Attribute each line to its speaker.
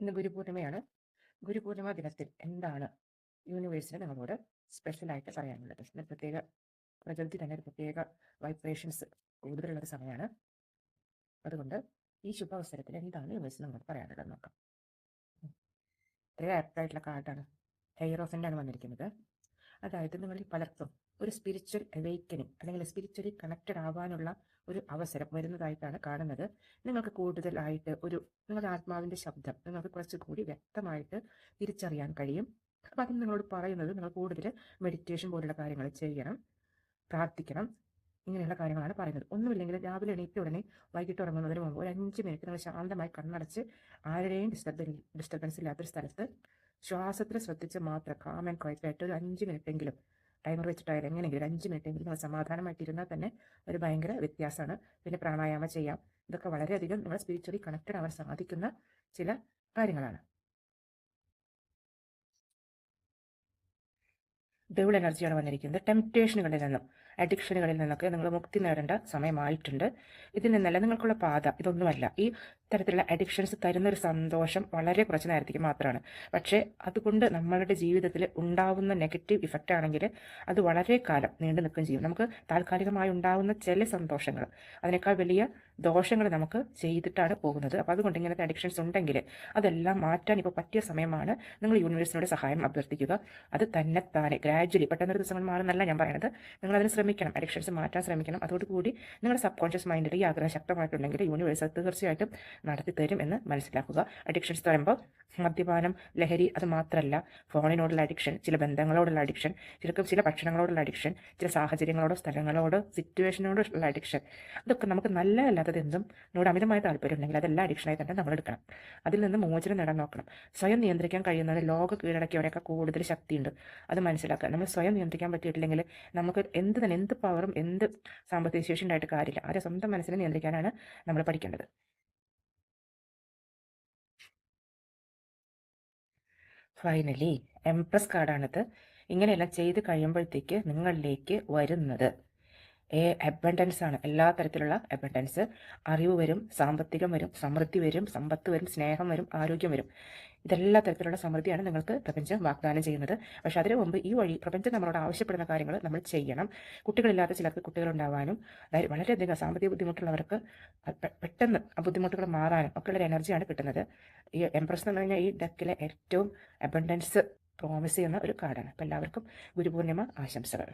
Speaker 1: ഇന്ന് ഗുരുപൂർണിമയാണ്. ഗുരുപൂർണിമ ദിനത്തിൽ എന്താണ് യൂണിവേഴ്സിന് നിങ്ങളോട് സ്പെഷ്യലായിട്ട് പറയാനുള്ളത്? ഇന്ന് പ്രകൃതി തന്നെ ഒരു പ്രത്യേക വൈബ്രേഷൻസ് കൂടുതലുള്ളൊരു സമയമാണ്. അതുകൊണ്ട് ഈ ശുഭാവസരത്തിൽ എന്താണ് യൂണിവേഴ്സിന് നിങ്ങളോട് പറയാനുള്ളത് നോക്കാം. വളരെ ആപ്റ്റായിട്ടുള്ള കാർഡാണ്. ഹെയറോഫിൻ്റെ ആണ് വന്നിരിക്കുന്നത്. അതായത് നിങ്ങളിൽ പലർക്കും ഒരു സ്പിരിച്വൽ അവേക്കനിങ് അല്ലെങ്കിൽ സ്പിരിച്വലി കണക്റ്റഡ് ആവാനുള്ള ഒരു അവസരം വരുന്നതായിട്ടാണ് കാണുന്നത്. നിങ്ങൾക്ക് കൂടുതലായിട്ട് നിങ്ങളുടെ ആത്മാവിൻ്റെ ശബ്ദം നിങ്ങൾക്ക് കുറച്ചുകൂടി വ്യക്തമായിട്ട് തിരിച്ചറിയാൻ കഴിയും. അപ്പം അതിന് നിങ്ങളോട് പറയുന്നത് നിങ്ങൾ കൂടുതൽ മെഡിറ്റേഷൻ പോലുള്ള കാര്യങ്ങൾ ചെയ്യണം, പ്രാർത്ഥിക്കണം, ഇങ്ങനെയുള്ള കാര്യങ്ങളാണ് പറയുന്നത്. ഒന്നുമില്ലെങ്കിൽ രാവിലെ എണീറ്റ ഉടനെ വൈകിട്ട് ഉറങ്ങുന്നതിന് മുമ്പ് ഒരു 5 മിനിറ്റ് നിങ്ങൾ ശാന്തമായി കണ്ണടച്ച് ആരുടെയും ഡിസ്റ്റർബൻസ് ഇല്ലാത്തൊരു സ്ഥലത്ത് ശ്വാസത്തിൽ ശ്രദ്ധിച്ച് മാത്രം കാം ആൻഡ് ക്വയറ്റായിട്ട് ഒരു 5 മിനിറ്റെങ്കിലും ടൈമർ വെച്ചിട്ടായാലും എങ്ങനെയെങ്കിലും 5 മിനിറ്റെങ്കിലും നിങ്ങൾ സമാധാനമായിട്ടിരുന്നാൽ തന്നെ ഒരു ഭയങ്കര വ്യത്യാസമാണ്. പിന്നെ പ്രാണായാമം ചെയ്യാം. ഇതൊക്കെ വളരെയധികം നിങ്ങൾ സ്പിരിച്വലി കണക്റ്റഡ് ആവാൻ സാധിക്കുന്ന ചില കാര്യങ്ങളാണ്. ഡബിൾ എനർജിയാണ് വന്നിരിക്കുന്നത്. ടെംപ്റ്റേഷനുകളിൽ നിന്നും അഡിക്ഷനുകളിൽ നിന്നൊക്കെ നിങ്ങൾ മുക്തി നേടേണ്ട സമയമായിട്ടുണ്ട്. ഇതിൽ നിന്നല്ല നിങ്ങൾക്കുള്ള പാത ഇതൊന്നുമല്ല. ഈ തരത്തിലുള്ള അഡിക്ഷൻസ് തരുന്നൊരു സന്തോഷം വളരെ കുറച്ച് നേരത്തേക്ക് മാത്രമാണ്. പക്ഷേ അതുകൊണ്ട് നമ്മളുടെ ജീവിതത്തിൽ ഉണ്ടാവുന്ന നെഗറ്റീവ് ഇഫക്റ്റ് ആണെങ്കിൽ അത് വളരെ കാലം നീണ്ടു നിൽക്കുകയും ചെയ്യും. നമുക്ക് താൽക്കാലികമായി ഉണ്ടാവുന്ന ചില സന്തോഷങ്ങൾ അതിനേക്കാൾ വലിയ ദോഷങ്ങൾ നമുക്ക് ചെയ്തിട്ടാണ് പോകുന്നത്. അപ്പോൾ അതുകൊണ്ട് ഇങ്ങനത്തെ അഡിക്ഷൻസ് ഉണ്ടെങ്കിൽ അതെല്ലാം മാറ്റാൻ ഇപ്പോൾ പറ്റിയ സമയമാണ്. നിങ്ങൾ യൂണിവേഴ്സിനോട് സഹായം അഭ്യർത്ഥിക്കുക. അത് തന്നെത്താനെ ഗ്രാജ്വലി പെട്ടെന്നൊരു ദിവസങ്ങൾ മാറുന്നല്ല ഞാൻ പറയുന്നത്. നിങ്ങളതിന് ശ്രമിക്കണം, അഡിക്ഷൻസ് മാറ്റാൻ ശ്രമിക്കണം. അതോടുകൂടി നിങ്ങളുടെ സബ് കോൺഷ്യസ് മൈൻഡിൽ ഈ ആഗ്രഹം ശക്തമായിട്ടുണ്ടെങ്കിൽ യൂണിവേഴ്സ് തീർച്ചയായിട്ടും നടത്തി തരും എന്ന് മനസ്സിലാക്കുക. അഡിക്ഷൻസ് തരുമ്പോൾ മദ്യപാനം, ലഹരി അത് മാത്രമല്ല, ഫോണിനോടുള്ള അഡിക്ഷൻ, ചില ബന്ധങ്ങളോടുള്ള അഡിക്ഷൻ, ചില ഭക്ഷണങ്ങളോടുള്ള അഡിക്ഷൻ, ചില സാഹചര്യങ്ങളോടോ സ്ഥലങ്ങളോടോ സിറ്റുവേഷനോടുള്ള അഡിക്ഷൻ, ഇതൊക്കെ നമുക്ക് നല്ലതല്ലാത്തത് എന്തും നോട് അമിതമായ താല്പര്യം ഉണ്ടെങ്കിൽ അതെല്ലാം അഡിക്ഷനായി തന്നെ നമ്മൾ എടുക്കണം. അതിൽ നിന്ന് മോചനം നേടാൻ നോക്കണം. സ്വയം നിയന്ത്രിക്കാൻ കഴിയുന്നത് ലോക കീഴടക്കിയവരെയൊക്കെ കൂടുതൽ ശക്തിയുണ്ട്. അത് മനസ്സിലാക്കുക. നമ്മൾ സ്വയം നിയന്ത്രിക്കാൻ പറ്റിയിട്ടില്ലെങ്കിൽ നമുക്ക് എന്ത് പവറും എന്ത് സാമ്പത്തിക ശേഷി ഉണ്ടായിട്ട് കാര്യമില്ല. ആരെ സ്വന്തം മനസ്സിനെ നിയന്ത്രിക്കാനാണ് നമ്മൾ പഠിക്കേണ്ടത്. ഫൈനലി എംപ്രസ് കാർഡാണിത്. ഇങ്ങനെയെല്ലാം ചെയ്ത് കഴിയുമ്പോഴത്തേക്ക് നിങ്ങളിലേക്ക് വരുന്നത് അബണ്ടൻസ് ആണ്. എല്ലാ തരത്തിലുള്ള അബണ്ടൻസ്, അറിവ് വരും, സാമ്പത്തികം വരും, സമൃദ്ധി വരും, സമ്പത്ത് വരും, സ്നേഹം വരും, ആരോഗ്യം വരും. ഇതെല്ലാ തരത്തിലുള്ള സമൃദ്ധിയാണ് നിങ്ങൾക്ക് പ്രപഞ്ചം വാഗ്ദാനം ചെയ്യുന്നത്. പക്ഷെ അതിനു മുമ്പ് ഈ വഴി പ്രപഞ്ചം നമ്മളോട് ആവശ്യപ്പെടുന്ന കാര്യങ്ങൾ നമ്മൾ ചെയ്യണം. കുട്ടികളില്ലാത്ത ചിലർക്ക് കുട്ടികളുണ്ടാവാനും, അതായത് വളരെയധികം സാമ്പത്തിക ബുദ്ധിമുട്ടുള്ളവർക്ക് പെട്ടെന്ന് ആ ബുദ്ധിമുട്ടുകൾ മാറാനും ഒക്കെയുള്ള എനർജിയാണ് കിട്ടുന്നത്. ഈ എംപ്രസ് എന്ന് പറഞ്ഞാൽ ഈ ഡെക്കിലെ ഏറ്റവും അബണ്ടൻസ് പ്രോമിസ് ചെയ്യുന്ന ഒരു കാർഡാണ്. അപ്പോൾ എല്ലാവർക്കും ഗുരുപൂർണിമ ആശംസകൾ.